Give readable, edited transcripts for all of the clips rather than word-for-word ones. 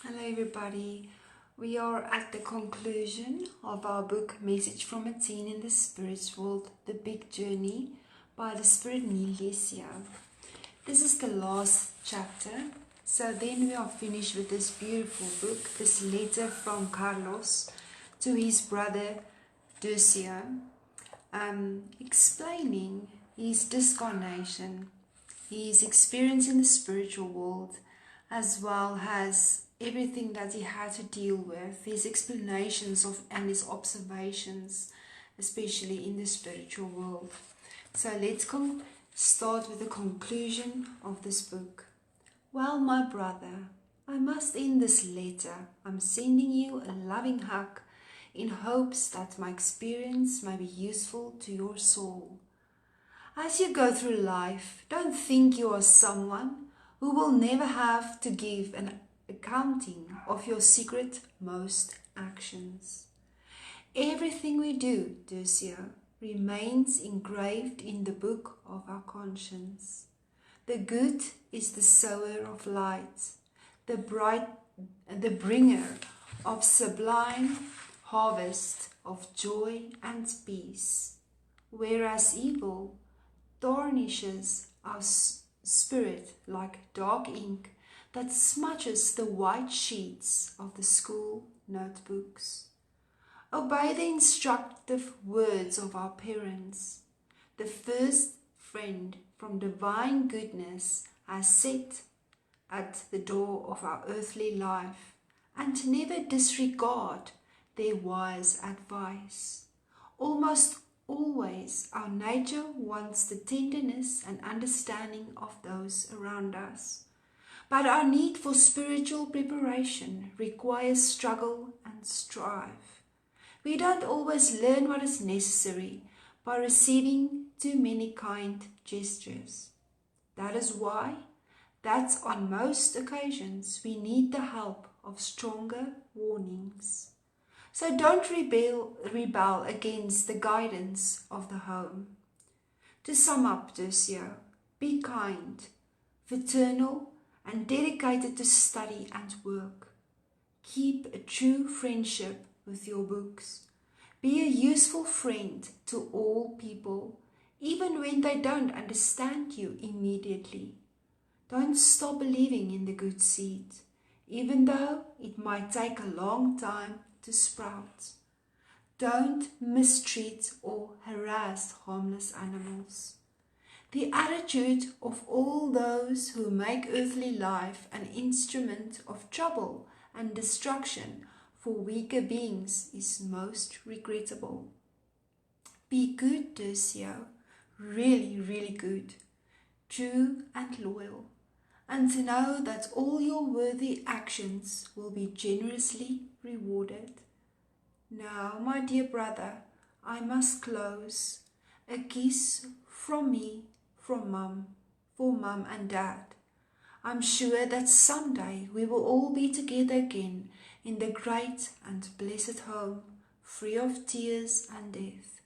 Hello everybody, we are at the conclusion of our book Message from a Teen in the Spirit World, The Big Journey by the Spirit Neio Lucio. This is the last chapter, so then we are finished with this beautiful book, this letter from Carlos to his brother Lucio, explaining his discarnation, his experience in the spiritual world, as well as everything that he had to deal with, his explanations of and his observations, especially in the spiritual world. So let's start with the conclusion of this book. Well, my brother, I must end this letter. I'm sending you a loving hug in hopes that my experience may be useful to your soul. As you go through life, don't think you are someone who will never have to give an accounting of your secret most actions. Everything we do, Lucio, remains engraved in the book of our conscience. The good is the sower of light, the bringer of sublime harvest of joy and peace, whereas evil tarnishes our spirit like dark ink that smudges the white sheets of the school notebooks. Obey the instructive words of our parents. The first friend from divine goodness has set at the door of our earthly life, and never disregard their wise advice. Almost always our nature wants the tenderness and understanding of those around us. But our need for spiritual preparation requires struggle and strive. We don't always learn what is necessary by receiving too many kind gestures. That is why, on most occasions, we need the help of stronger warnings. So don't rebel against the guidance of the home. To sum up, Lucio, be kind, fraternal, and dedicated to study and work. Keep a true friendship with your books. Be a useful friend to all people, even when they don't understand you immediately. Don't stop believing in the good seed, even though it might take a long time to sprout. Don't mistreat or harass harmless animals. The attitude of all those who make earthly life an instrument of trouble and destruction for weaker beings is most regrettable. Be good, Lucio, really, really good, true and loyal, and to know that all your worthy actions will be generously rewarded. Now, my dear brother, I must close. A kiss from me for Mum and Dad. I'm sure that someday we will all be together again in the great and blessed home, free of tears and death.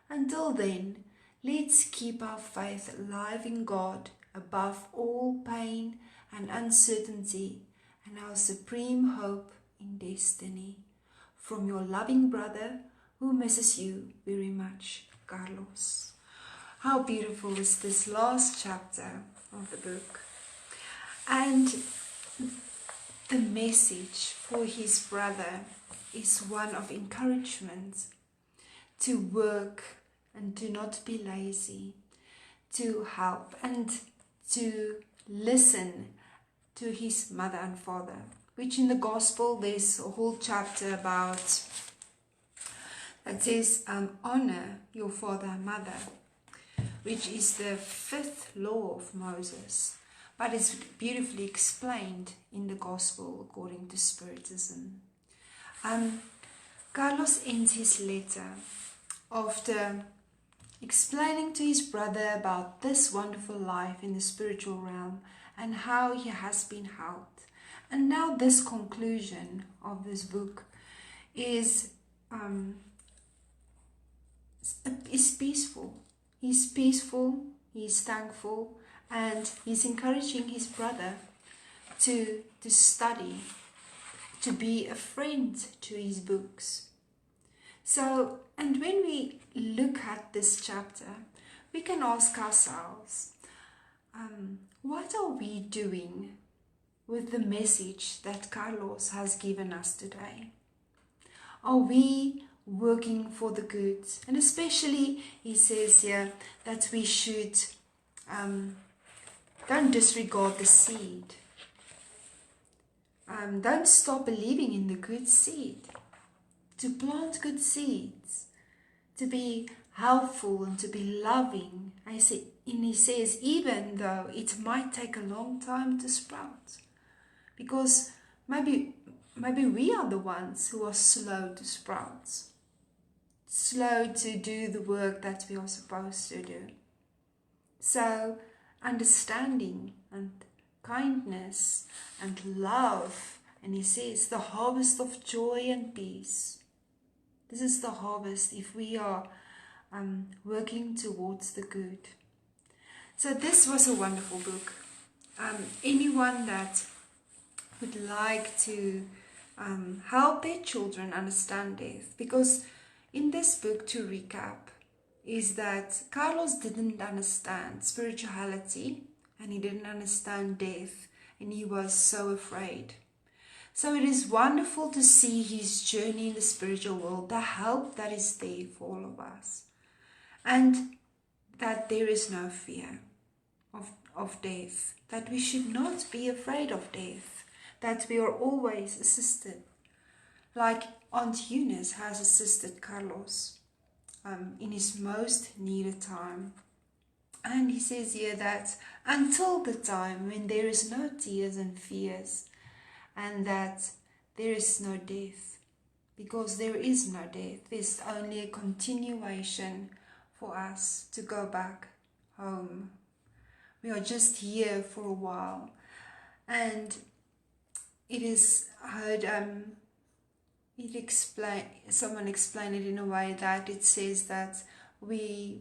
Until then, let's keep our faith alive in God above all pain and uncertainty, and our supreme hope in destiny. From your loving brother, who misses you very much, Carlos. How beautiful is this last chapter of the book. And the message for his brother is one of encouragement to work and to not be lazy, to help and to listen to his mother and father, which in the gospel there's a whole chapter about that says honor your father and mother, which is the 5th law of Moses, but it's beautifully explained in the gospel according to Spiritism. Carlos ends his letter after explaining to his brother about this wonderful life in the spiritual realm and how he has been helped. And now this conclusion of this book is peaceful. He's peaceful, he's thankful, and he's encouraging his brother to study to be a friend to his books. So, and when we look at this chapter, we can ask ourselves, what are we doing with the message that Carlos has given us today? Are we working for the good? And especially, he says here that we should don't disregard the seed. Don't stop believing in the good seed. To plant good seeds, to be helpful and to be loving. And he says, even though it might take a long time to sprout, because maybe we are the ones who are slow to sprout, slow to do the work that we are supposed to do. So understanding and kindness and love, and he says the harvest of joy and peace. This is the harvest if we are working towards the good. So this was a wonderful book. Anyone that would like to help their children understand death, because in this book, to recap, is that Carlos didn't understand spirituality and he didn't understand death, and he was so afraid. So it is wonderful to see his journey in the spiritual world, the help that is there for all of us, and that there is no fear of death, that we should not be afraid of death, that we are always assisted, like Aunt Eunice has assisted Carlos in his most needed time. And he says here that until the time when there is no tears and fears, and that there is no death, because there is no death. There's only a continuation for us to go back home. We are just here for a while, and it is heard. Someone explained it in a way that it says that we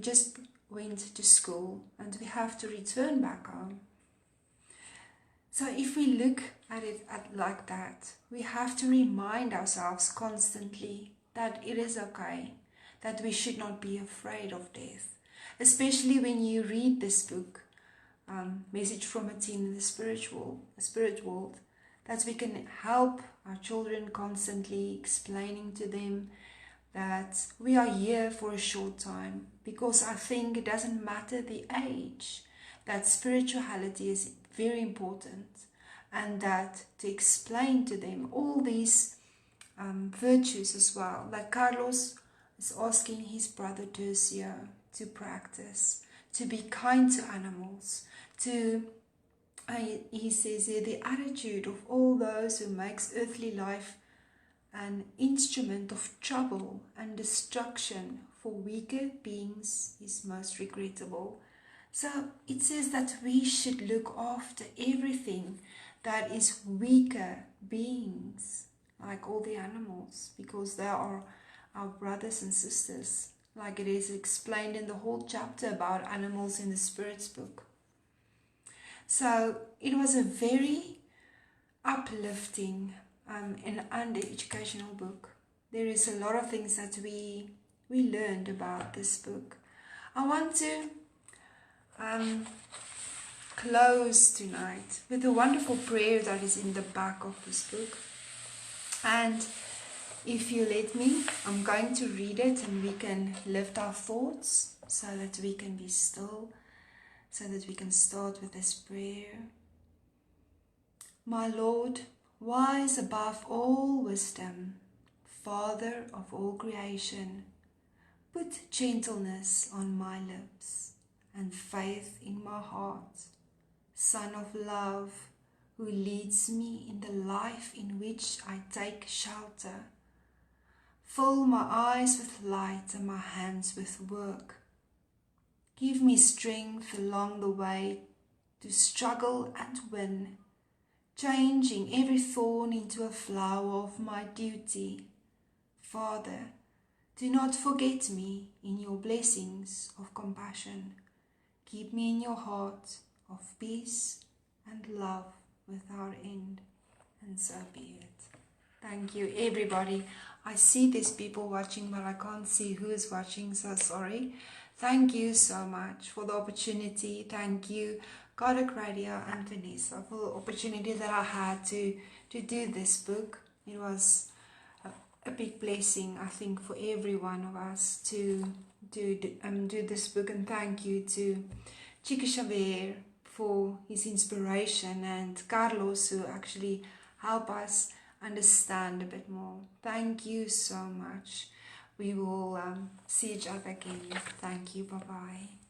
just went to school and we have to return back home. So if we look at it like that, we have to remind ourselves constantly that it is okay, that we should not be afraid of death. Especially when you read this book, Message from a Teen in the Spirit World, that we can help our children constantly, explaining to them that we are here for a short time, because I think it doesn't matter the age, that spirituality is very important, and that to explain to them all these virtues as well, like Carlos is asking his brother Tercio to practice, to be kind to animals, to he says here, the attitude of all those who makes earthly life an instrument of trouble and destruction for weaker beings is most regrettable. So it says that we should look after everything that is weaker beings, like all the animals, because they are our brothers and sisters, like it is explained in the whole chapter about animals in the Spirit's book. So it was a very uplifting and educational book. There is a lot of things that we learned about this book. I want to close tonight with a wonderful prayer that is in the back of this book. And if you let me, I'm going to read it, and we can lift our thoughts so that we can be still, so that we can start with this prayer. My Lord, wise above all wisdom, Father of all creation, put gentleness on my lips and faith in my heart. Son of love, who leads me in the life in which I take shelter. Fill my eyes with light and my hands with work. Give me strength along the way to struggle and win, changing every thorn into a flower of my duty. Father, do not forget me in your blessings of compassion. Keep me in your heart of peace and love without end. And and so be it. Thank you, everybody. I see there's people watching, but I can't see who is watching, so sorry. Thank you so much for the opportunity. Thank you, Godok Radio and Vanessa, for the opportunity that I had to do this book. It was a big blessing, I think, for every one of us to do this book. And thank you to Chico Xavier for his inspiration, and Carlos, who actually help us understand a bit more. Thank you so much. We will see each other again. Thank you. Bye-bye.